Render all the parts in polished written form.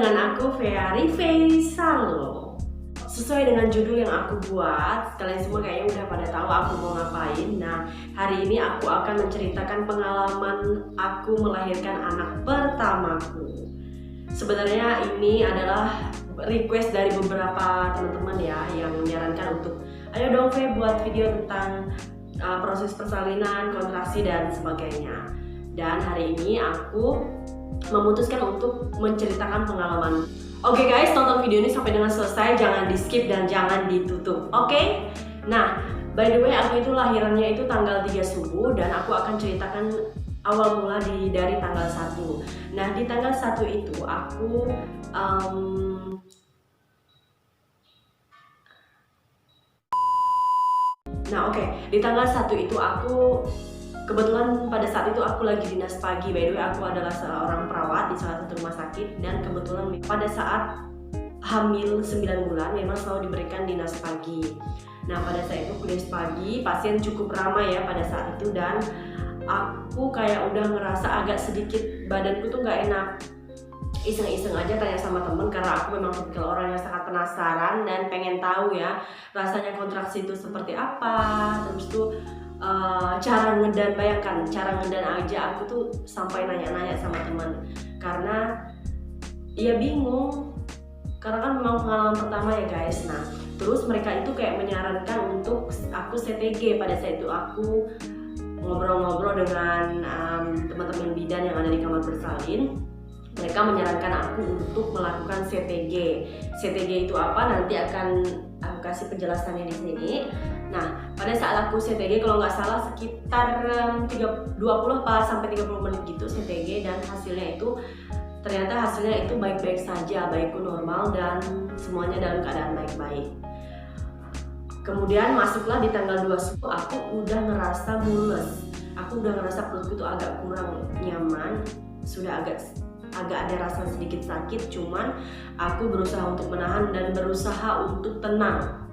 dengan aku Feari Faisalo. Sesuai dengan judul yang aku buat, kalian semua kayaknya udah pada tahu aku mau ngapain. Nah, hari ini aku akan menceritakan pengalaman aku melahirkan anak pertamaku. Sebenarnya ini adalah request dari beberapa teman-teman ya, yang menyarankan untuk ayo dong Fe buat video tentang proses persalinan, kontraksi dan sebagainya. Dan hari ini aku memutuskan untuk menceritakan pengalaman. Oke guys, tonton video ini sampai dengan selesai, jangan di skip dan jangan ditutup. Oke? Nah, by the way aku itu lahirannya itu tanggal 3 subuh dan aku akan ceritakan awal mula dari tanggal 1. Nah, di tanggal 1 itu aku di tanggal 1 itu aku kebetulan pada saat itu aku lagi dinas pagi. By the way aku adalah seorang perawat di salah satu rumah sakit, dan kebetulan pada saat hamil 9 bulan memang selalu diberikan dinas pagi. Nah, pada saat itu dinas pagi pasien cukup ramai ya pada saat itu, dan aku kayak udah ngerasa agak sedikit badanku tuh nggak enak. Iseng-iseng aja tanya sama temen, karena aku memang tipikal orang yang sangat penasaran dan pengen tahu ya rasanya kontraksi itu seperti apa. Terus tuh cara ngedan, bayangkan cara ngedan aja aku tuh sampai nanya-nanya sama teman, karena ya bingung, karena kan memang pengalaman pertama ya guys. Nah, terus mereka itu kayak menyarankan untuk aku CTG. Pada saat itu aku ngobrol-ngobrol dengan teman-teman bidan yang ada di kamar bersalin. Mereka menyarankan aku untuk melakukan CTG. CTG itu apa? Nanti akan aku kasih penjelasannya di sini. Nah, pada saat aku CTG kalau nggak salah sekitar 20 sampai 30 menit gitu CTG, dan ternyata hasilnya itu baik-baik saja, baikku normal dan semuanya dalam keadaan baik-baik. Kemudian masuklah di tanggal 2 subuh, aku udah ngerasa mules. Aku udah ngerasa perutku tuh agak kurang nyaman, sudah agak ada rasa sedikit sakit, cuman aku berusaha untuk menahan dan berusaha untuk tenang.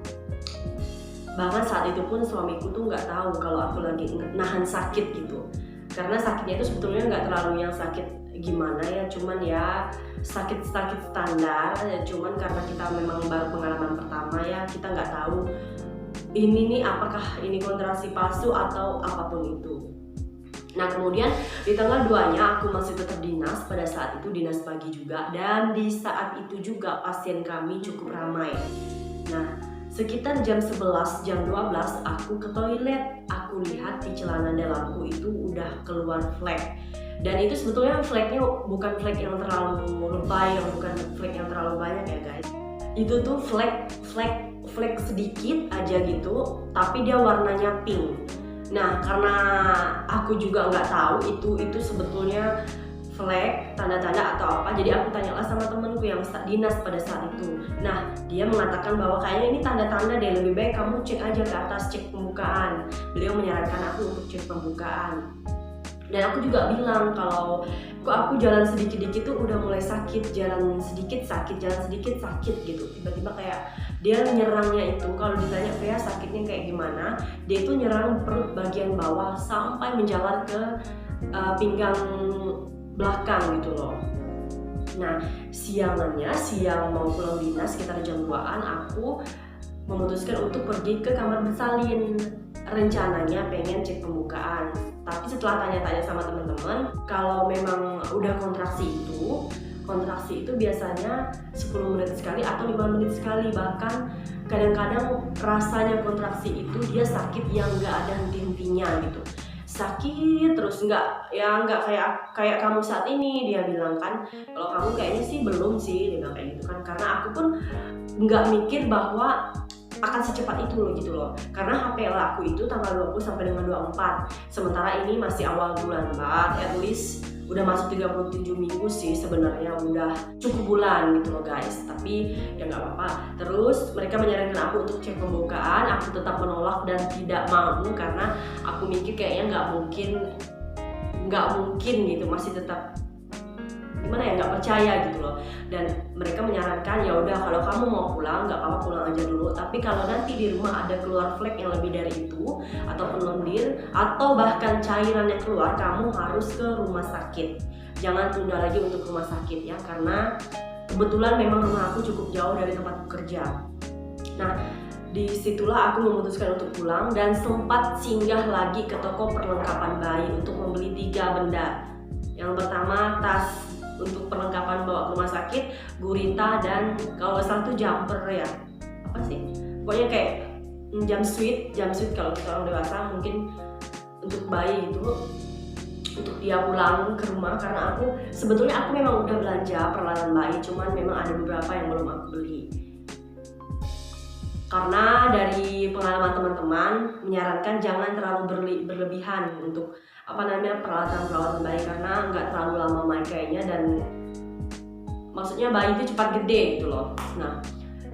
Bahkan saat itu pun suamiku tuh nggak tahu kalau aku lagi nahan sakit gitu, karena sakitnya itu sebetulnya nggak terlalu yang sakit gimana ya, cuman ya sakit standar ya, cuman karena kita memang baru pengalaman pertama ya, kita nggak tahu ini nih apakah ini kontraksi palsu atau apapun itu. Nah, kemudian di tanggal 2-nya aku masih tetap dinas, pada saat itu dinas pagi juga, dan di saat itu juga pasien kami cukup ramai. Nah, sekitar jam 11, jam 12 aku ke toilet, aku lihat di celana dalamku itu udah keluar flek. Dan itu sebetulnya fleknya bukan flek yang terlalu lebay, bukan flek yang terlalu banyak ya guys. Itu tuh flek sedikit aja gitu, tapi dia warnanya pink. Nah, karena aku juga nggak tahu itu sebetulnya flek, tanda-tanda atau apa, jadi aku tanyalah sama temenku yang dinas pada saat itu. Nah, dia mengatakan bahwa kayaknya ini tanda-tanda deh, lebih baik kamu cek aja ke atas, cek pembukaan. Beliau menyarankan aku untuk cek pembukaan. Dan aku juga bilang kalau kok aku jalan sedikit-dikit tuh udah mulai sakit, jalan sedikit sakit gitu. Tiba-tiba kayak dia nyerangnya itu, kalau ditanya Fea sakitnya kayak gimana, dia itu nyerang perut bagian bawah sampai menjalar ke pinggang belakang gitu loh. Nah, siang mau pulang dinas sekitar jam 2-an, aku memutuskan untuk pergi ke kamar bersalin. Rencananya pengen cek pembukaan, tapi setelah tanya-tanya sama teman-teman, kalau memang udah kontraksi itu biasanya 10 menit sekali atau 5 menit sekali. Bahkan kadang-kadang rasanya kontraksi itu dia sakit yang nggak ada henti-hentinya gitu, sakit terus, nggak kayak kamu saat ini. Dia bilang kan, kalau kamu kayaknya sih belum sih, dia bilang kayak gitu kan, karena aku pun nggak mikir bahwa akan secepat itu loh gitu loh, karena HPL aku itu tanggal 20 sampai dengan 24, sementara ini masih awal bulan, at least udah masuk 37 minggu sih sebenarnya, udah cukup bulan gitu loh guys. Tapi ya nggak apa-apa. Terus mereka menyarankan aku untuk cek pembukaan, aku tetap menolak dan tidak mau, karena aku mikir kayaknya nggak mungkin gitu, masih tetap gimana ya, nggak percaya gitu loh. Dan mereka menyarankan ya udah kalau kamu mau pulang nggak apa-apa, pulang aja dulu, tapi kalau nanti di rumah ada keluar flek yang lebih dari itu ataupun lendir atau bahkan cairan yang keluar, kamu harus ke rumah sakit, jangan tunda lagi untuk rumah sakit ya, karena kebetulan memang rumah aku cukup jauh dari tempat kerja. Nah, disitulah aku memutuskan untuk pulang dan sempat singgah lagi ke toko perlengkapan bayi untuk membeli 3 benda. Yang pertama tas untuk perlengkapan bawa ke rumah sakit, gurita, dan kalau salah itu jumper ya, apa sih? Pokoknya kayak jumpsuit kalau kita orang dewasa, mungkin untuk bayi itu untuk dia pulang ke rumah, karena sebetulnya aku memang udah belanja peralatan bayi, cuman memang ada beberapa yang belum aku beli. Karena dari pengalaman teman-teman menyarankan jangan terlalu berlebihan untuk peralatan bayi, karena nggak terlalu lama main kayaknya, dan maksudnya bayi itu cepat gede gitu loh. Nah,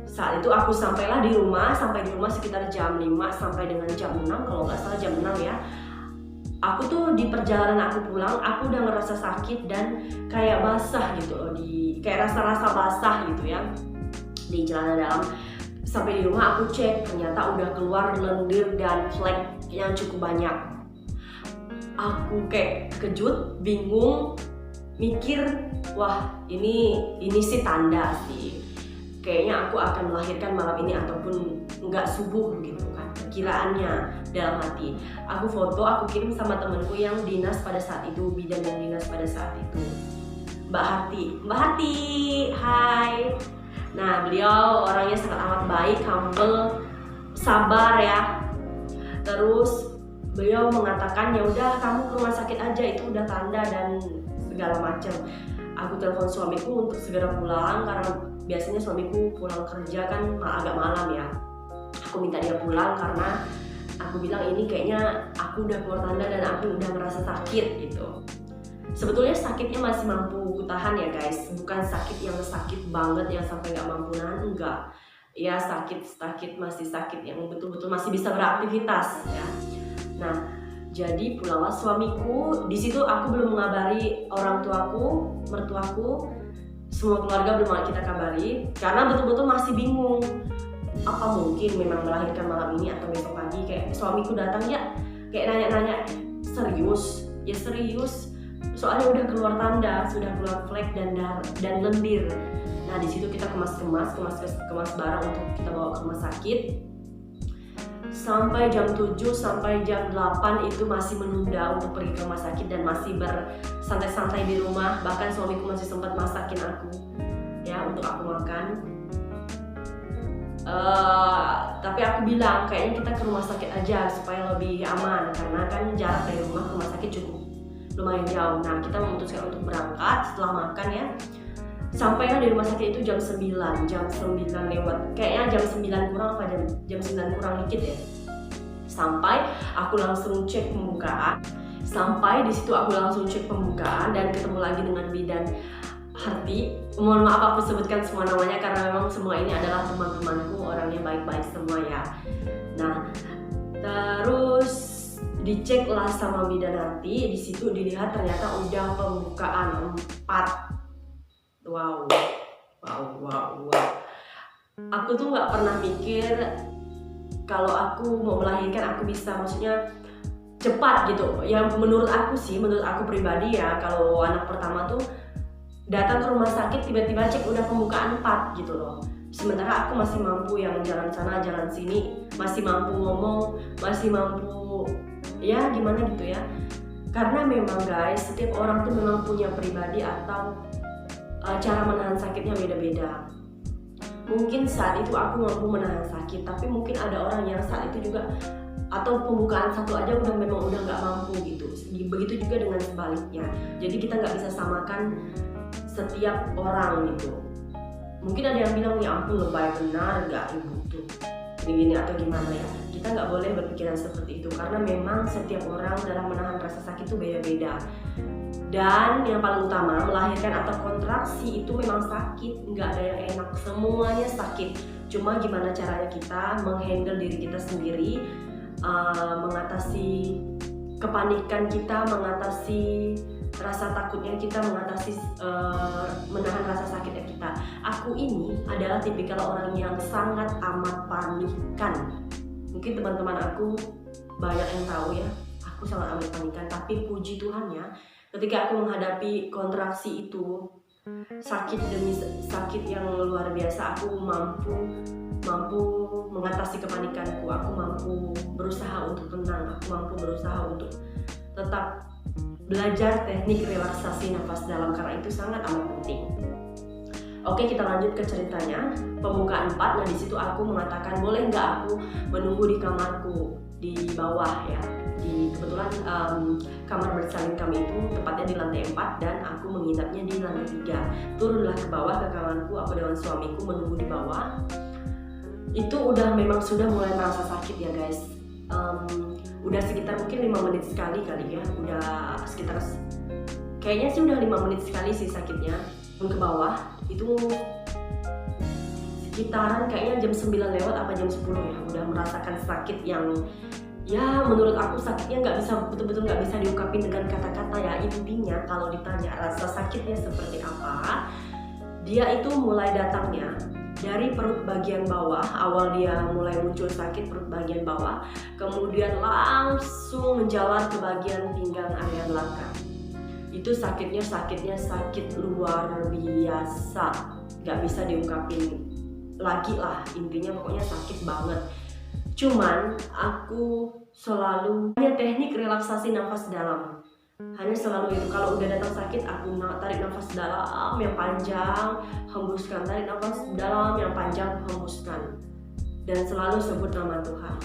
saat itu aku sampai di rumah sekitar jam 5 sampai dengan jam 6, kalau nggak salah jam 6 ya. Aku tuh di perjalanan aku pulang, aku udah ngerasa sakit dan kayak basah gitu loh, kayak rasa-rasa basah gitu ya di celana dalam. Sampai di rumah aku cek, ternyata udah keluar lendir dan flek yang cukup banyak. Aku kayak kejut, bingung, mikir, wah ini sih tanda sih. Kayaknya aku akan melahirkan malam ini ataupun nggak subuh gitu kan, perkiraannya dalam hati. Aku foto, aku kirim sama temenku yang dinas pada saat itu, bidan yang dinas pada saat itu, Mbak Harti, hai. Nah, beliau orangnya sangat amat baik, humble, sabar ya. Terus beliau mengatakan, ya udah kamu ke rumah sakit aja, itu udah tanda dan segala macam. Aku telepon suamiku untuk segera pulang, karena biasanya suamiku pulang kerja kan agak malam ya. Aku minta dia pulang karena aku bilang ini kayaknya aku udah keluar tanda dan aku udah merasa sakit gitu. Sebetulnya sakitnya masih mampu kutahan ya guys, bukan sakit yang sakit banget yang sampai nggak mampu nahan, enggak. Ya sakit masih sakit yang betul-betul masih bisa beraktivitas ya. Nah, jadi pulanglah suamiku. Di situ aku belum mengabari orang tuaku, mertuaku, semua keluarga belum kita kabari karena betul-betul masih bingung. Apa mungkin memang melahirkan malam ini atau besok pagi? Kayak suamiku datang ya, kayak nanya-nanya, serius? Ya serius. Soalnya udah keluar tanda, sudah keluar flek dan lendir. Nah, di situ kita kemas barang untuk kita bawa ke rumah sakit. Sampai jam 7 sampai jam 8 itu masih menunda untuk pergi ke rumah sakit dan masih bersantai-santai di rumah. Bahkan suamiku masih sempat masakin aku ya untuk aku makan. Tapi aku bilang kayaknya kita ke rumah sakit aja supaya lebih aman, karena kan jarak dari rumah ke rumah sakit cukup lumayan jauh. Nah, kita memutuskan untuk berangkat setelah makan ya. Sampailah di rumah sakit itu jam 9 lewat, kayaknya jam 9 kurang apa jam 9 kurang dikit ya. Sampai aku langsung cek pembukaan. Sampai di situ aku langsung cek pembukaan dan ketemu lagi dengan bidan Harti. Mohon maaf aku sebutkan semua namanya karena memang semua ini adalah teman-temanku, orangnya baik-baik semua ya. Nah, terus diceklah sama bidan Harti. Di situ dilihat ternyata udah pembukaan 4. Wow. Aku tuh nggak pernah mikir kalau aku mau melahirkan aku bisa, maksudnya cepat gitu. Yang menurut aku pribadi ya, kalau anak pertama tuh datang ke rumah sakit tiba-tiba cek udah pembukaan 4 gitu loh. Sementara aku masih mampu yang jalan sana jalan sini, masih mampu ngomong, masih mampu ya gimana gitu ya. Karena memang guys, setiap orang tuh memang punya pribadi atau cara menahan sakitnya beda-beda. Mungkin saat itu aku mampu menahan sakit, tapi mungkin ada orang yang saat itu juga atau pembukaan 1 aja memang udah nggak mampu gitu. Begitu juga dengan sebaliknya. Jadi kita nggak bisa samakan setiap orang gitu. Mungkin ada yang bilang, ya ampun lebay benar nggak ibu tuh gini atau gimana ya. Kita nggak boleh berpikiran seperti itu karena memang setiap orang dalam menahan rasa sakit itu beda-beda. Dan yang paling utama, melahirkan atau kontraksi itu memang sakit, nggak ada yang enak, semuanya sakit. Cuma gimana caranya kita menghandle diri kita sendiri, mengatasi kepanikan kita, mengatasi rasa takutnya kita, mengatasi menahan rasa sakitnya kita. Aku ini adalah tipikal orang yang sangat amat panikan. Mungkin teman-teman aku banyak yang tahu ya, aku sangat amat panikan. Tapi puji Tuhan ya, ketika aku menghadapi kontraksi itu, sakit demi sakit yang luar biasa, aku mampu mengatasi kepanikanku, aku mampu berusaha untuk tenang, aku mampu berusaha untuk tetap belajar teknik relaksasi nafas dalam, karena itu sangat amat penting. Oke, kita lanjut ke ceritanya. Pembukaan 4, nah disitu aku mengatakan boleh nggak aku menunggu di kamarku di bawah ya. Kebetulan kamar bersalin kami itu tepatnya di lantai 4 dan aku menginapnya di lantai 3. Turunlah ke bawah ke kamarku, aku dengan suamiku menunggu di bawah. Itu memang sudah mulai merasa sakit ya guys. Udah sekitar mungkin 5 menit sekali kali ya. Udah sekitar kayaknya sih udah 5 menit sekali sih sakitnya. Ke bawah itu sekitaran kayaknya jam 9 lewat apa jam 10 ya. Udah merasakan sakit yang ya menurut aku sakitnya betul-betul nggak bisa diungkapin dengan kata-kata ya. Intinya kalau ditanya rasa sakitnya seperti apa, dia itu mulai datangnya dari perut bagian bawah. Awal dia mulai muncul sakit perut bagian bawah, kemudian langsung menjalar ke bagian pinggang area belakang. Itu sakit luar biasa, nggak bisa diungkapin lagi lah. Intinya pokoknya sakit banget. Cuman aku selalu hanya teknik relaksasi nafas dalam, hanya selalu itu. Kalau udah datang sakit, aku tarik nafas dalam yang panjang, hembuskan, tarik nafas dalam yang panjang, hembuskan, dan selalu sebut nama Tuhan.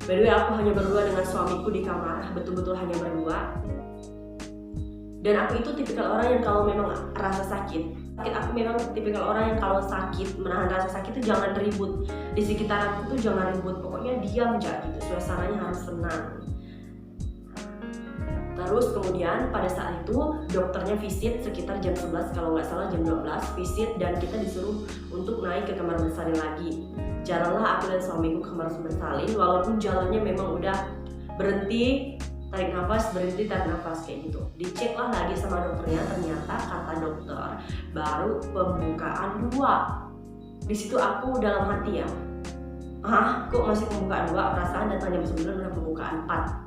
By the way, aku hanya berdua dengan suamiku di kamar, betul-betul hanya berdua. Dan aku itu tipikal orang yang kalau memang rasa sakit, aku memang tipikal orang yang kalau sakit, menahan rasa sakit itu jangan ribut. Di sekitar aku tuh jangan ribut, pokoknya diam aja gitu, suasananya harus tenang. Terus kemudian pada saat itu dokternya visit sekitar jam 11, kalau nggak salah jam 12 visit, dan kita disuruh untuk naik ke kamar bersalin lagi. Jalanlah aku dan suamiku ke kamar bersalin, walaupun jalannya memang udah berhenti, tarik nafas, berhenti, tarik nafas, kayak gitu. Diceklah lagi sama dokternya, ternyata kata dokter baru pembukaan 2. Di situ aku dalam hati ya, kok masih pembukaan 2, perasaan datang jam 9 udah pembukaan 4.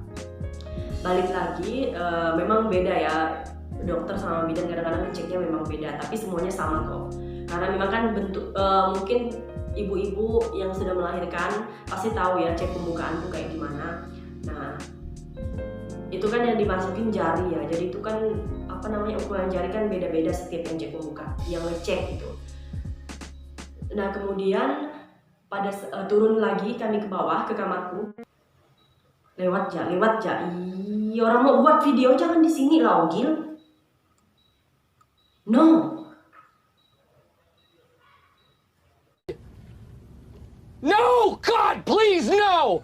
Balik lagi, memang beda ya, dokter sama bidan kadang-kadang ngeceknya memang beda, tapi semuanya sama kok. Karena memang kan bentuk, mungkin ibu-ibu yang sudah melahirkan pasti tahu ya cek pembukaan tuh kayak gimana. Nah, itu kan yang dimasukin jari ya, jadi itu kan ukuran jari kan beda-beda setiap yang cek pembuka, yang ngecek gitu. Nah kemudian pada turun lagi kami ke bawah ke kamarku, lewat ja, orang mau buat video jangan di sini lah, Gil. No. No, God, please, no.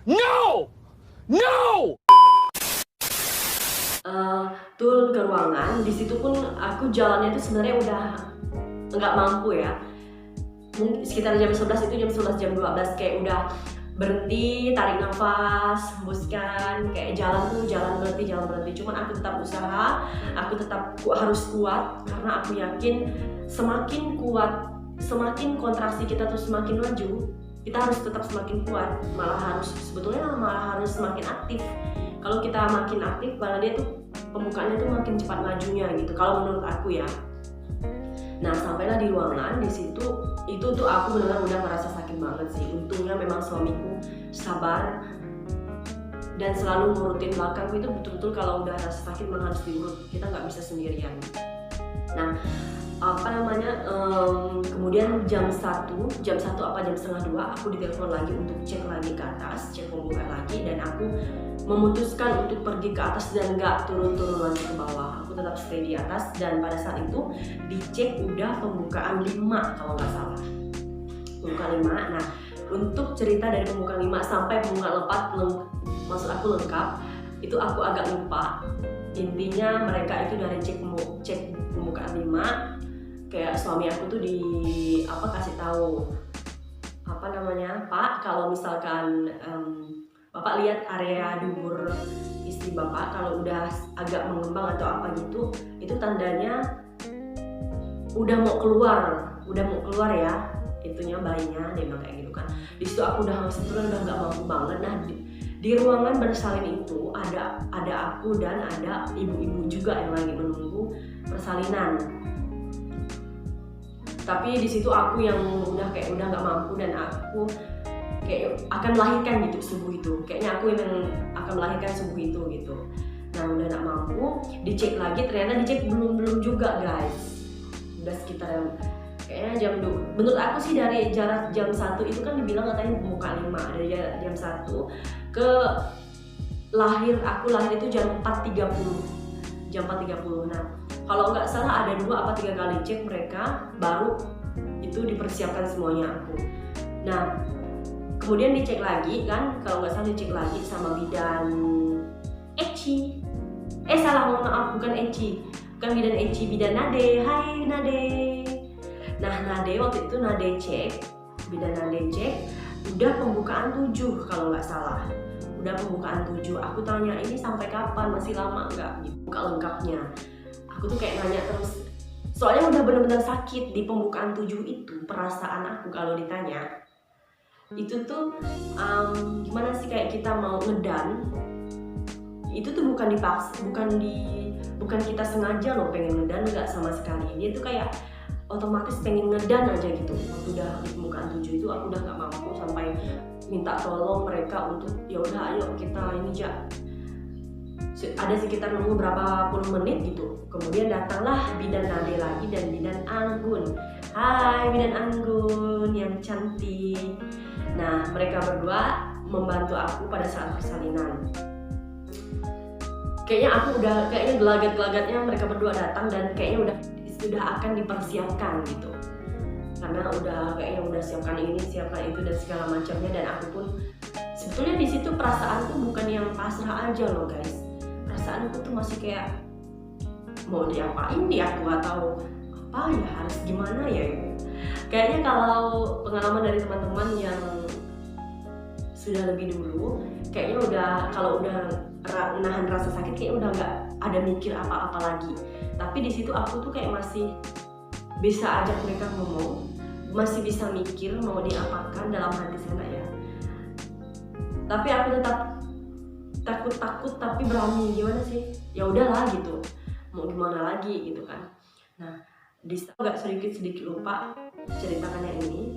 Turun ke ruangan, di situ pun aku jalannya itu sebenarnya udah nggak mampu ya. Mungkin sekitar jam 11 itu jam 12 kayak udah berhenti, tarik nafas, hembuskan, kayak jalan berhenti. Cuman aku tetap usaha, aku tetap harus kuat, karena aku yakin semakin kuat, semakin kontraksi kita tuh semakin maju, kita harus tetap semakin kuat, malah harus semakin aktif. Kalau kita makin aktif, malah dia tuh pembukaannya tuh makin cepat majunya gitu, kalau menurut aku ya. Nah sampailah di ruangan, di situ itu tuh aku benar-benar udah merasa sakit banget sih. Untungnya memang suamiku sabar dan selalu ngurutin belakangku. Itu betul-betul kalau udah rasa sakit memang harus diurut, kita nggak bisa sendirian. Nah kemudian jam 1 apa jam setengah 2 aku ditelepon lagi untuk cek lagi ke atas, cek pembukaan lagi, dan aku memutuskan untuk pergi ke atas dan nggak turun-turun lagi ke bawah. Aku tetap stay di atas, dan pada saat itu dicek udah pembukaan 5 kalau nggak salah, pembukaan 5. Nah untuk cerita dari pembukaan 5 sampai pembukaan 4 maksud aku lengkap itu aku agak lupa. Intinya mereka itu dari cek pembukaan 5, kayak suami aku tuh kasih tahu Pak, kalau misalkan Bapak lihat area dubur istri Bapak kalau udah agak mengembang atau apa gitu, itu tandanya udah mau keluar ya, itunya bayinya, dia bilang kayak gitu kan. Di situ aku udah sebetulnya udah nggak mampu banget. Nah Di ruangan bersalin itu ada aku dan ada ibu-ibu juga yang lagi menunggu persalinan. Tapi di situ aku yang udah nggak mampu dan aku kayak akan melahirkan gitu subuh itu. Kayaknya aku yang akan melahirkan subuh itu gitu. Nah udah nggak mampu, dicek lagi ternyata dicek belum juga guys. Udah sekitar kayaknya jam 2. Menurut aku sih dari jarak jam 1 itu kan dibilang katanya buka 5. Dari jam 1 ke aku lahir itu jam 4.30. Jam 4.30. Nah, kalau nggak salah ada 2 apa 3 kali cek mereka baru itu dipersiapkan semuanya aku. Nah, kemudian dicek lagi kan, kalau nggak salah dicek lagi sama bidan Eci. Mohon maaf, bukan Eci. Bukan bidan Eci, bidan Nade. Hai Nade. Nah, Nade waktu itu bidan Nade cek, udah pembukaan 7 kalau nggak salah. Udah pembukaan 7. Aku tanya ini sampai kapan, masih lama nggak buka lengkapnya. Aku tuh kayak nanya terus. Soalnya udah benar-benar sakit di pembukaan 7 itu. Perasaan aku kalau ditanya itu tuh gimana sih, kayak kita mau ngedan. Itu tuh bukan dipaksa, bukan kita sengaja loh pengen ngedan, nggak sama sekali. Dia tuh kayak otomatis pengen ngedan aja gitu. Waktu udah di pembukaan 7 itu aku udah nggak mampu sampai minta tolong mereka untuk ya udah ayo kita ini ada sekitar nunggu berapa puluh menit gitu. Kemudian datanglah bidan Nade lagi dan bidan Anggun. Hai bidan Anggun yang cantik. Nah mereka berdua membantu aku pada saat persalinan. Kayaknya gelagat-gelagatnya mereka berdua datang dan kayaknya sudah akan dipersiapkan gitu. Karena udah siapkan ini, siapkan itu dan segala macamnya, dan aku pun sebetulnya di situ perasaanku bukan yang pasrah aja loh guys. Perasaanku tuh masih kayak mau diapain dia aku atau apa ya, harus gimana ya gitu. Kayaknya kalau pengalaman dari teman-teman yang sudah lebih dulu, kayaknya kalau udah nahan rasa sakit kayaknya udah nggak ada mikir apa-apa lagi. Tapi di situ aku tuh kayak masih bisa ajak mereka ngomong, masih bisa mikir mau diapakan dalam hati sana ya. Tapi aku tetap takut tapi berani, gimana sih? Ya udahlah gitu. Mau gimana lagi gitu kan. Nah, di situ agak sedikit lupa ceritakannya ini.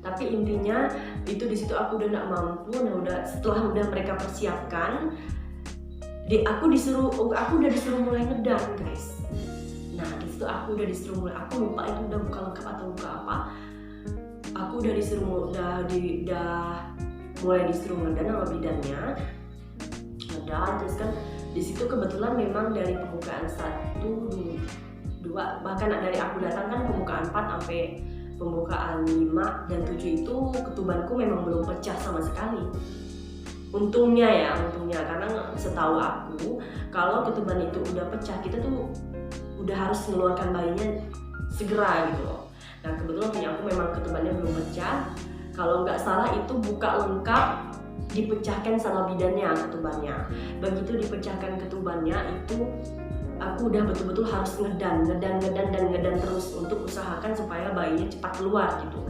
Tapi intinya itu di situ aku udah nggak mampu. Nah, setelah mereka persiapkan, aku udah disuruh mulai ngedan guys. Nah di situ aku udah disuruh mulai, aku lupa itu udah buka lengkap atau buka apa. Aku udah mulai disuruh ngedan sama bidannya. Ngedan terus kan di situ kebetulan memang dari pembukaan 1, 2, bahkan dari aku datang kan pembukaan 4 sampai pembukaan 5 dan 7 itu ketubanku memang belum pecah sama sekali. Untungnya karena setahu aku kalau ketuban itu udah pecah kita tuh udah harus mengeluarkan bayinya segera gitu loh. Nah kebetulan punya aku memang ketubannya belum pecah. Kalau nggak salah itu buka lengkap dipecahkan sama bidannya ketubannya. Begitu dipecahkan ketubannya itu aku udah betul-betul harus ngedan terus untuk usahakan supaya bayinya cepat keluar gitu.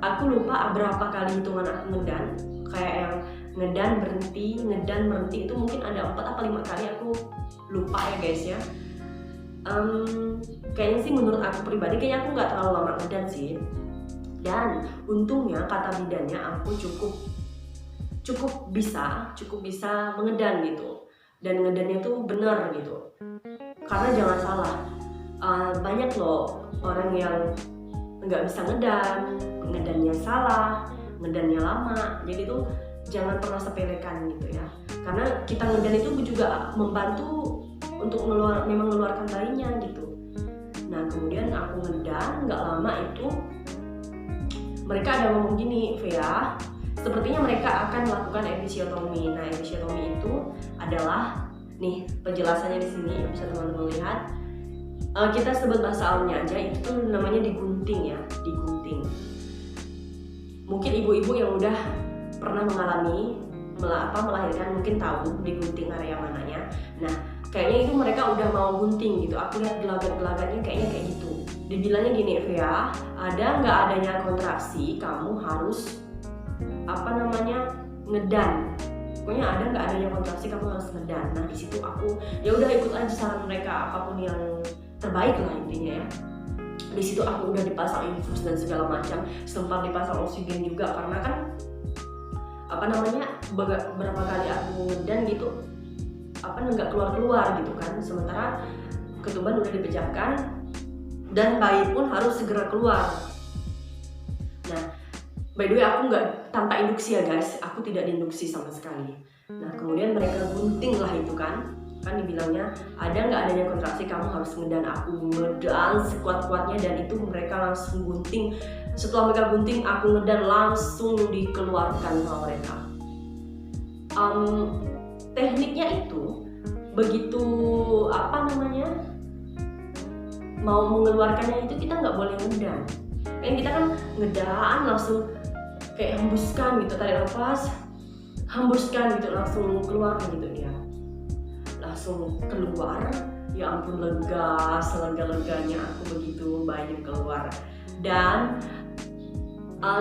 Aku lupa berapa kali hitungan aku ngedan, kayak yang ngedan berhenti itu mungkin ada 4 atau 5 kali, aku lupa ya guys ya. Kayaknya sih menurut aku pribadi kayaknya aku nggak terlalu lama ngedan sih. Dan untungnya kata bidannya aku cukup bisa mengedan gitu. Dan ngedannya tuh benar gitu. Karena jangan salah, banyak loh orang yang nggak bisa ngedannya salah, ngedannya lama. Jadi tuh jangan pernah sepelekan gitu ya. Karena kita ngedan itu juga membantu untuk mengeluarkan bayinya gitu. Nah kemudian aku ngedan, nggak lama itu mereka ada ngomong gini, Vea, sepertinya mereka akan melakukan episiotomi. Nah episiotomi itu adalah, nih penjelasannya di sini bisa teman-teman lihat. Kita sebut bahasa awamnya aja, itu tuh namanya digunting ya, digunting. Mungkin ibu-ibu yang udah pernah mengalami melahirkan mungkin tahu digunting area mananya. Nah kayaknya itu mereka udah mau gunting gitu. Aku lihat gelagat-gelagatnya kayaknya kayak gitu. Dibilangnya gini, Vea, ada nggak adanya kontraksi, kamu harus ngedan. Pokoknya ada nggak adanya kontraksi kamu harus ngedan. Nah di situ aku ya udah ikut aja saran mereka, apapun yang terbaik lah intinya ya. Di situ aku udah dipasang infus dan segala macam, sempat dipasang oksigen juga karena kan berapa kali aku ngedan gitu nggak keluar gitu kan, sementara ketuban udah dipejamkan dan bayi pun harus segera keluar. Nah by the way aku nggak tanpa induksi ya guys, aku tidak diinduksi sama sekali. Nah kemudian mereka gunting lah itu kan dibilangnya ada nggak adanya kontraksi kamu harus ngedan. Aku ngedan sekuat-kuatnya dan itu mereka langsung gunting. Setelah mereka gunting aku ngedan langsung dikeluarkan sama mereka. Tekniknya itu begitu mau mengeluarkannya itu kita nggak boleh ngedan. Kan kita kan ngedan langsung kayak hembuskan gitu, tarik nafas, hembuskan gitu, langsung keluar gitu dia. Langsung keluar, ya ampun lega, selega-leganya aku begitu bayinya keluar. Dan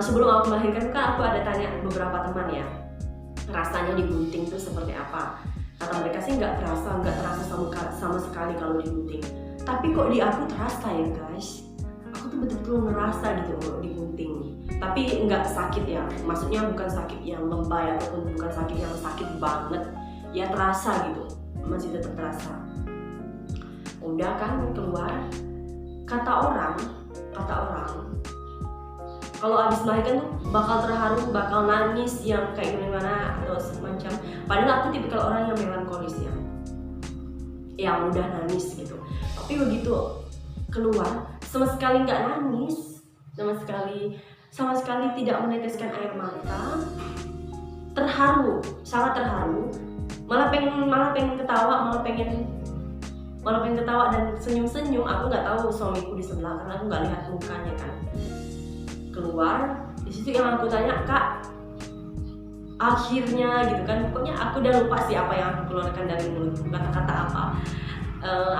sebelum aku melahirkan kan aku ada tanya beberapa teman ya, rasanya digunting itu seperti apa. Kata mereka sih nggak terasa sama sekali kalau digunting. Tapi kok di aku terasa ya guys, aku tuh betul-betul ngerasa gitu kalau digunting. Tapi nggak sakit ya, maksudnya bukan sakit yang lebay ataupun bukan sakit yang sakit banget. Ya terasa gitu, masih tetap terasa. Udah kan keluar, kata orang kalau abis melahirkan tuh bakal terharu, bakal nangis yang kayak gimana atau semacam. Padahal aku tipikal orang yang melankolis ya, yang udah nangis gitu. Tapi begitu keluar sama sekali nggak nangis, sama sekali tidak meneteskan air mata. Terharu, sangat terharu. Malah pengen ketawa, malah pengen ketawa dan senyum-senyum. Aku nggak tahu suamiku di sebelah karena aku nggak lihat mukanya kan. Keluar di situ yang aku tanya, Kak, akhirnya gitu kan, pokoknya aku udah lupa sih apa yang aku keluarkan dari mulutku, kata-kata apa.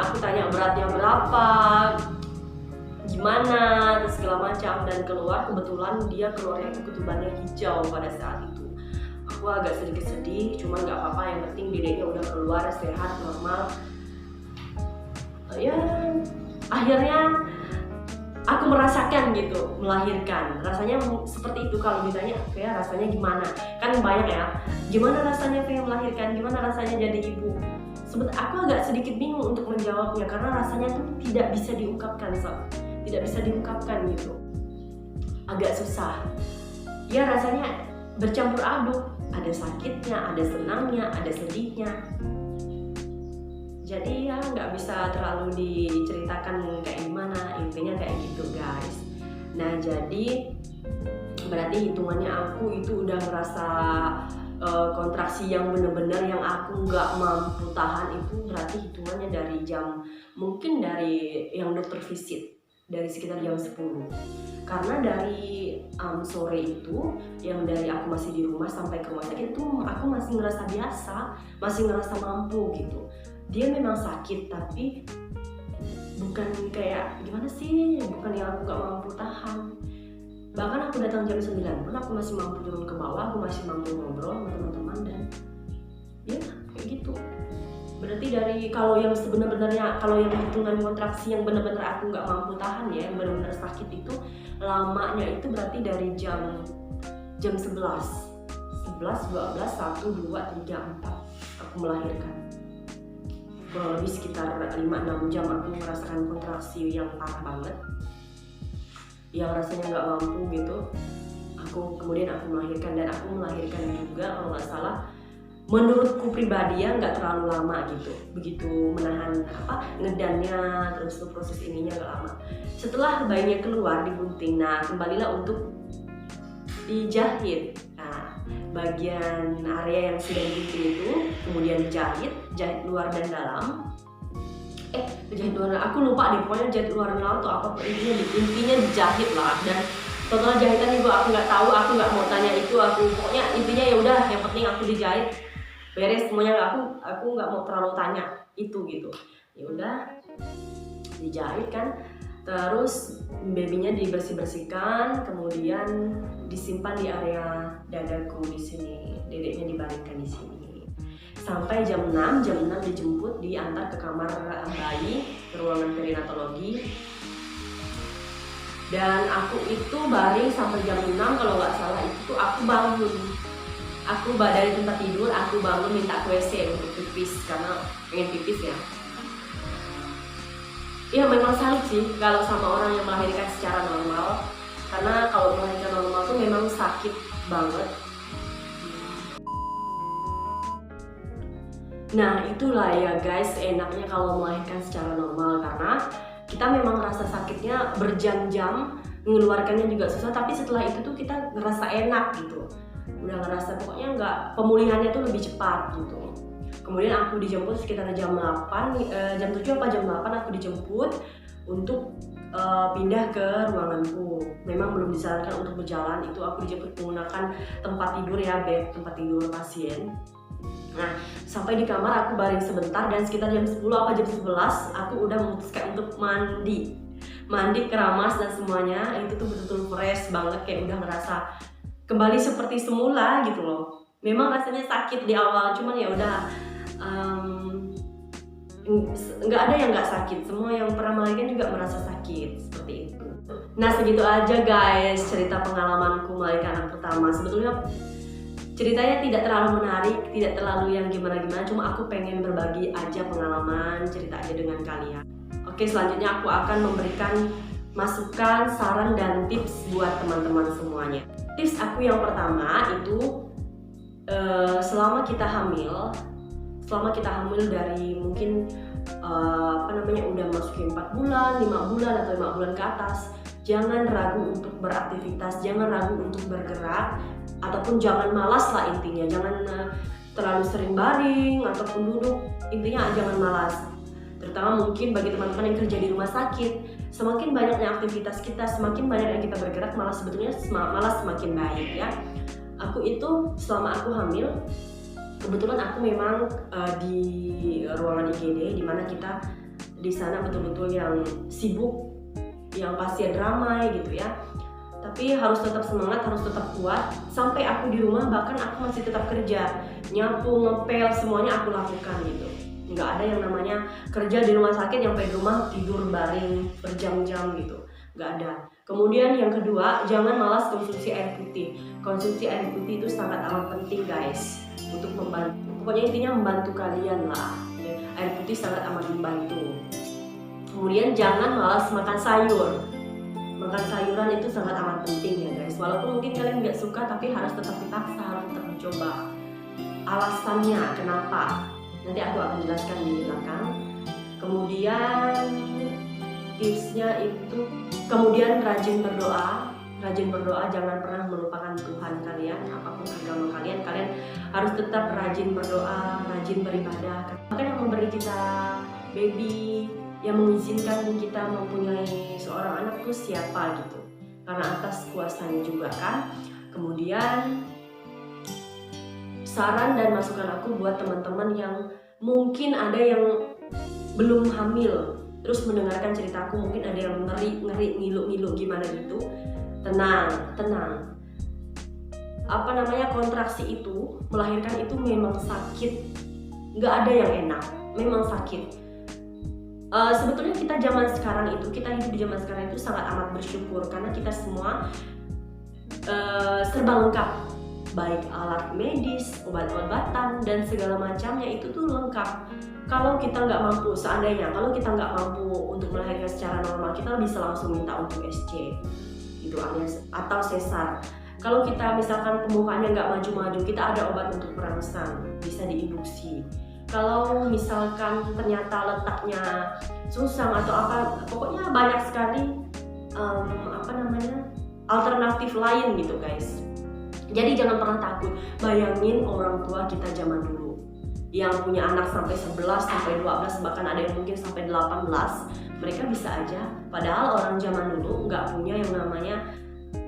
Aku tanya beratnya berapa, gimana, terus segala macam, dan keluar kebetulan dia keluarnya ketubannya hijau pada saat itu. Aku agak sedikit sedih, cuman nggak apa-apa, yang penting dedeknya udah keluar sehat normal. Ya akhirnya aku merasakan gitu melahirkan, rasanya seperti itu. Kalau ditanya kayak rasanya gimana, kan banyak ya, gimana rasanya kayak melahirkan, gimana rasanya jadi ibu. Aku agak sedikit bingung untuk menjawabnya karena rasanya tuh tidak bisa diungkapkan gitu, agak susah. Ya rasanya bercampur aduk, ada sakitnya, ada senangnya, ada sedihnya. Jadi ya nggak bisa terlalu diceritakan kayak gimana, intinya kayak gitu guys. Nah jadi berarti hitungannya aku itu udah ngerasa kontraksi yang bener-bener yang aku nggak mampu tahan, itu berarti hitungannya dari jam, mungkin dari yang dokter visit, dari sekitar jam 10. Karena dari sore itu, yang dari aku masih di rumah sampai ke rumah sakit itu aku masih ngerasa biasa, masih ngerasa mampu gitu. Dia memang sakit tapi bukan kayak gimana sih, bukan yang aku gak mampu tahan. Bahkan aku datang jam 9 pun aku masih mampu turun ke bawah, aku masih mampu ngobrol sama teman-teman dan ya kayak gitu. Berarti dari kalau yang sebenarnya, kalau yang hitungan kontraksi yang benar-benar aku gak mampu tahan ya, yang benar-benar sakit itu lamanya itu berarti dari jam 11, 12, 1, 2, 3, 4 aku melahirkan. Kurang lebih sekitar 5-6 jam aku merasakan kontraksi yang parah banget, yang rasanya nggak mampu gitu. Kemudian aku melahirkan, dan aku melahirkan juga kalau nggak salah menurutku pribadi ya nggak terlalu lama gitu. Begitu menahan ngedannya, terus proses ininya nggak lama. Setelah bayinya keluar digunting, nah kembalilah untuk dijahit. Bagian area yang sudah digunting itu kemudian dijahit luar dan dalam. Dijahit luar, aku lupa deh, pokoknya jahit luar dan dalam atau apa, intinya dijahit lah. Dan total jahitan itu aku nggak tahu, aku nggak mau tanya itu, pokoknya intinya ya udah, yang penting aku dijahit beres semuanya. Aku nggak mau terlalu tanya itu gitu. Ya udah dijahit kan. Terus babynya dibersih-bersihkan, kemudian disimpan di area dadaku di sini, dedeknya dibaringkan di sini. Sampai jam 6 dijemput, diantar ke kamar bayi, ke ruangan perinatologi. Dan aku itu baring sampai jam 6 kalau nggak salah, itu aku bangun. Aku dari tempat tidur, aku bangun minta ke WC untuk pipis karena pengen pipis ya. Iya memang salut sih kalau sama orang yang melahirkan secara normal, karena kalau melahirkan normal tuh memang sakit banget. Nah itulah ya guys enaknya kalau melahirkan secara normal, karena kita memang rasa sakitnya berjam-jam, mengeluarkannya juga susah, tapi setelah itu tuh kita ngerasa enak gitu. Udah ngerasa pokoknya pemulihannya tuh lebih cepat gitu. Kemudian aku dijemput sekitar jam 8, jam 7 apa jam 8 aku dijemput untuk pindah ke ruanganku. Memang belum disarankan untuk berjalan, itu aku dijemput menggunakan tempat tidur ya, bed, tempat tidur pasien. Nah, sampai di kamar aku baring sebentar dan sekitar jam 10 apa jam 11 aku udah memutuskan untuk mandi keramas dan semuanya. Itu tuh betul-betul fresh banget, kayak udah ngerasa kembali seperti semula gitu loh. Memang rasanya sakit di awal, cuman ya udah nggak ada yang nggak sakit, semua yang pernah melahirkan juga merasa sakit seperti itu. Nah segitu aja guys cerita pengalamanku melahirkan anak pertama. Sebetulnya ceritanya tidak terlalu menarik, tidak terlalu yang gimana-gimana, cuma aku pengen berbagi aja pengalaman, cerita aja dengan kalian. Oke, selanjutnya aku akan memberikan masukan, saran, dan tips buat teman-teman semuanya. Tips aku yang pertama itu selama kita hamil dari mungkin udah masukin 4 bulan, 5 bulan atau 5 bulan ke atas, jangan ragu untuk beraktivitas, jangan ragu untuk bergerak, ataupun jangan malas lah intinya, jangan terlalu sering baring ataupun duduk, intinya jangan malas. Terutama mungkin bagi teman-teman yang kerja di rumah sakit, semakin banyaknya aktivitas kita, semakin banyak yang kita bergerak, malah sebetulnya malah semakin baik ya. Aku itu selama aku hamil, kebetulan aku memang di ruangan IGD, di mana kita di sana betul-betul yang sibuk, yang pasien ramai gitu ya. Tapi harus tetap semangat, harus tetap kuat. Sampai aku di rumah bahkan aku masih tetap kerja, nyapu, ngepel, semuanya aku lakukan gitu. Nggak ada yang namanya kerja di rumah sakit yang sampai di rumah tidur baring berjam-jam gitu, nggak ada. Kemudian yang kedua, jangan malas konsumsi air putih. Konsumsi air putih itu sangat amat penting guys, untuk membantu, pokoknya intinya membantu kalian lah. Air putih sangat amat membantu. Kemudian jangan malas makan sayur. Makan sayuran itu sangat amat penting ya guys. Walaupun mungkin kalian nggak suka, tapi harus tetap dipaksa, harus tetap dicoba. Alasannya kenapa? Nanti aku akan jelaskan di belakang. Kemudian tipsnya itu, kemudian rajin berdoa, jangan pernah melupakan Tuhan kalian, apapun agama kalian harus tetap rajin berdoa, rajin beribadah. Bahkan yang memberi kita baby, yang mengizinkan kita mempunyai seorang anak itu siapa gitu, karena atas kuasanya juga kan. Kemudian saran dan masukan aku buat teman-teman yang mungkin ada yang belum hamil terus mendengarkan ceritaku, mungkin ada yang ngeri ngilu gimana gitu. Tenang. Kontraksi itu, melahirkan itu memang sakit, nggak ada yang enak, memang sakit. Sebetulnya kita hidup di zaman sekarang itu sangat amat bersyukur, karena kita semua serba lengkap, baik alat medis, obat-obatan, dan segala macamnya itu tuh lengkap. Kalau kita nggak mampu, kalau kita nggak mampu untuk melahirkan secara normal, kita bisa langsung minta untuk SC gitu, alias atau sesar. Kalau kita misalkan pembukaannya nggak maju-maju, kita ada obat untuk perangsang, bisa diinduksi. Kalau misalkan ternyata letaknya susah atau apa, pokoknya banyak sekali alternatif lain gitu guys. Jadi jangan pernah takut. Bayangin orang tua kita zaman dulu yang punya anak sampai 11, sampai 12, bahkan ada yang mungkin sampai 18, mereka bisa aja. Padahal orang zaman dulu nggak punya yang namanya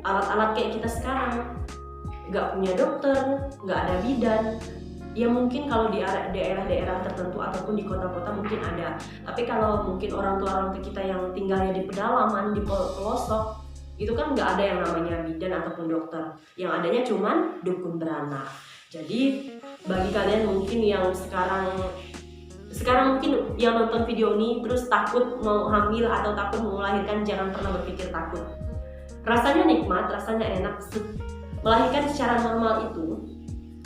alat-alat kayak kita sekarang, nggak punya dokter, nggak ada bidan, Ya mungkin kalau di daerah-daerah tertentu ataupun di kota-kota mungkin ada. Tapi kalau mungkin orang tua kita yang tinggalnya di pedalaman, di pelosok, itu kan nggak ada yang namanya bidan ataupun dokter. Yang adanya cuman dukun beranak. Jadi bagi kalian mungkin yang sekarang mungkin yang nonton video ini terus takut mau hamil atau takut mau melahirkan, jangan pernah berpikir takut. Rasanya nikmat, rasanya enak. Melahirkan secara normal itu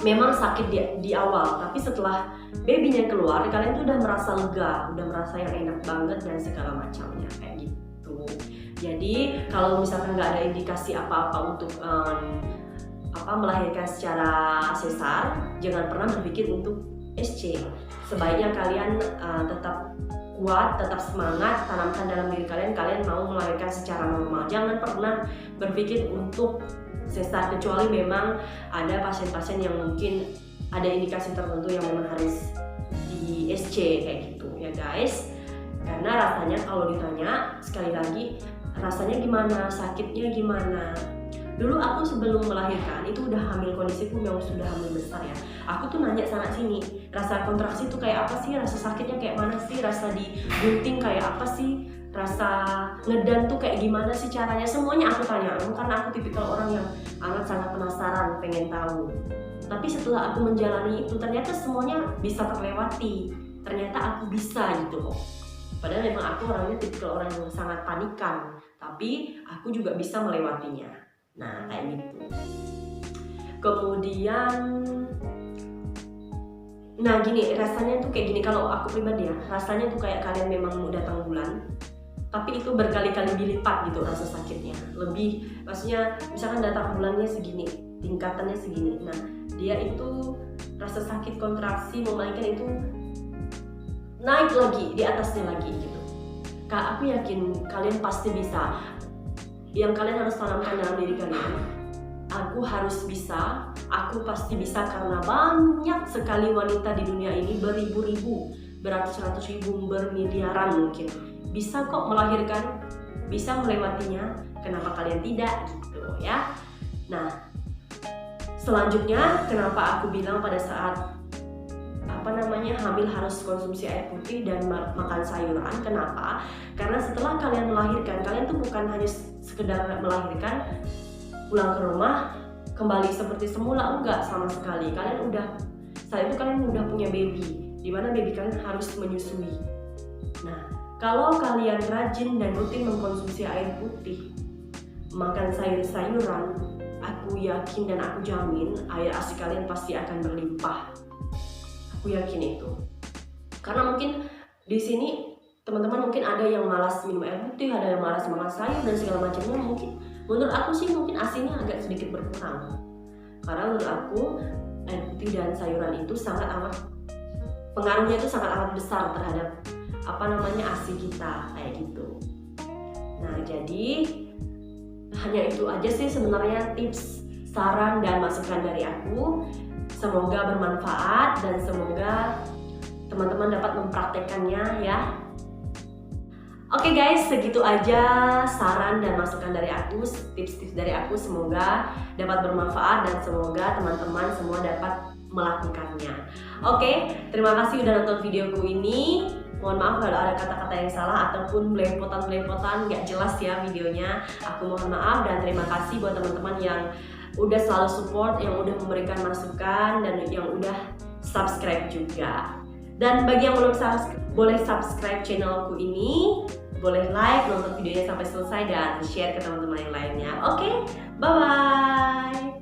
memang sakit di awal, tapi setelah babynya keluar, kalian tuh udah merasa lega, udah merasa yang enak banget dan segala macamnya kayak gitu. Jadi kalau misalkan nggak ada indikasi apa-apa untuk melahirkan secara sesar, jangan pernah berpikir untuk SC. Sebaiknya kalian tetap kuat, tetap semangat, tanamkan dalam diri kalian mau melahirkan secara normal. Jangan pernah berpikir untuk sesar, kecuali memang ada pasien-pasien yang mungkin ada indikasi tertentu yang memang harus di SC kayak gitu ya guys. Karena rasanya kalau ditanya sekali lagi, rasanya gimana, sakitnya gimana. Dulu aku sebelum melahirkan itu udah hamil, kondisiku memang sudah hamil besar ya. Aku tuh nanya sana sini, rasa kontraksi itu kayak apa sih, rasa sakitnya kayak mana sih, rasa digunting kayak apa sih, rasa ngedan tuh kayak gimana sih caranya, semuanya aku tanya. Karena aku tipikal orang yang amat sangat penasaran, pengen tahu. Tapi setelah aku menjalani itu ternyata semuanya bisa terlewati. Ternyata aku bisa gitu loh. Padahal memang aku orangnya tipikal orang yang sangat panikan, tapi aku juga bisa melewatinya. Nah kayak gitu. Kemudian nah gini, rasanya tuh kayak gini, kalau aku pribadi ya, rasanya tuh kayak kalian memang mau datang bulan, tapi itu berkali-kali dilipat gitu rasa sakitnya. Lebih, maksudnya misalkan datang bulannya segini, tingkatannya segini. Nah dia itu rasa sakit kontraksi melahirkan itu naik lagi, di atasnya lagi gitu. Kak, aku yakin kalian pasti bisa. Yang kalian harus tanamkan dalam diri kalian, aku harus bisa, aku pasti bisa, karena banyak sekali wanita di dunia ini, beribu-ribu, beratus-ratus ribu, bermiliaran mungkin, bisa kok melahirkan, bisa melewatinya. Kenapa kalian tidak gitu ya. Nah selanjutnya kenapa aku bilang pada saat hamil harus konsumsi air putih dan makan sayuran. Kenapa? Karena setelah kalian melahirkan, kalian tuh bukan hanya sekedar melahirkan, pulang ke rumah kembali seperti semula, enggak sama sekali. Saat itu kalian udah punya baby, dimana baby kalian harus menyusui. Nah kalau kalian rajin dan rutin mengkonsumsi air putih, makan sayur-sayuran, aku yakin dan aku jamin air ASI kalian pasti akan berlimpah. Aku yakin itu. Karena mungkin di sini teman-teman mungkin ada yang malas minum air putih, ada yang malas makan sayur dan segala macamnya. Mungkin menurut aku sih mungkin ASINya agak sedikit berkurang. Karena menurut aku air putih dan sayuran itu pengaruhnya itu sangat amat besar terhadap ASI kita kayak gitu. Nah jadi hanya itu aja sih sebenarnya tips, saran dan masukan dari aku. Semoga bermanfaat dan semoga teman-teman dapat mempraktekkannya ya. Oke guys, segitu aja saran dan masukan dari aku, tips-tips dari aku. Semoga dapat bermanfaat dan semoga teman-teman semua dapat melakukannya. Oke, terima kasih udah nonton videoku ini. Mohon maaf kalau ada kata-kata yang salah ataupun belepotan-belepotan gak jelas ya videonya. Aku mohon maaf dan terima kasih buat teman-teman yang udah selalu support, yang udah memberikan masukan dan yang udah subscribe juga. Dan bagi yang belum subscribe, boleh subscribe channelku ini, boleh like, nonton videonya sampai selesai dan share ke teman-teman yang lainnya. Oke, bye-bye.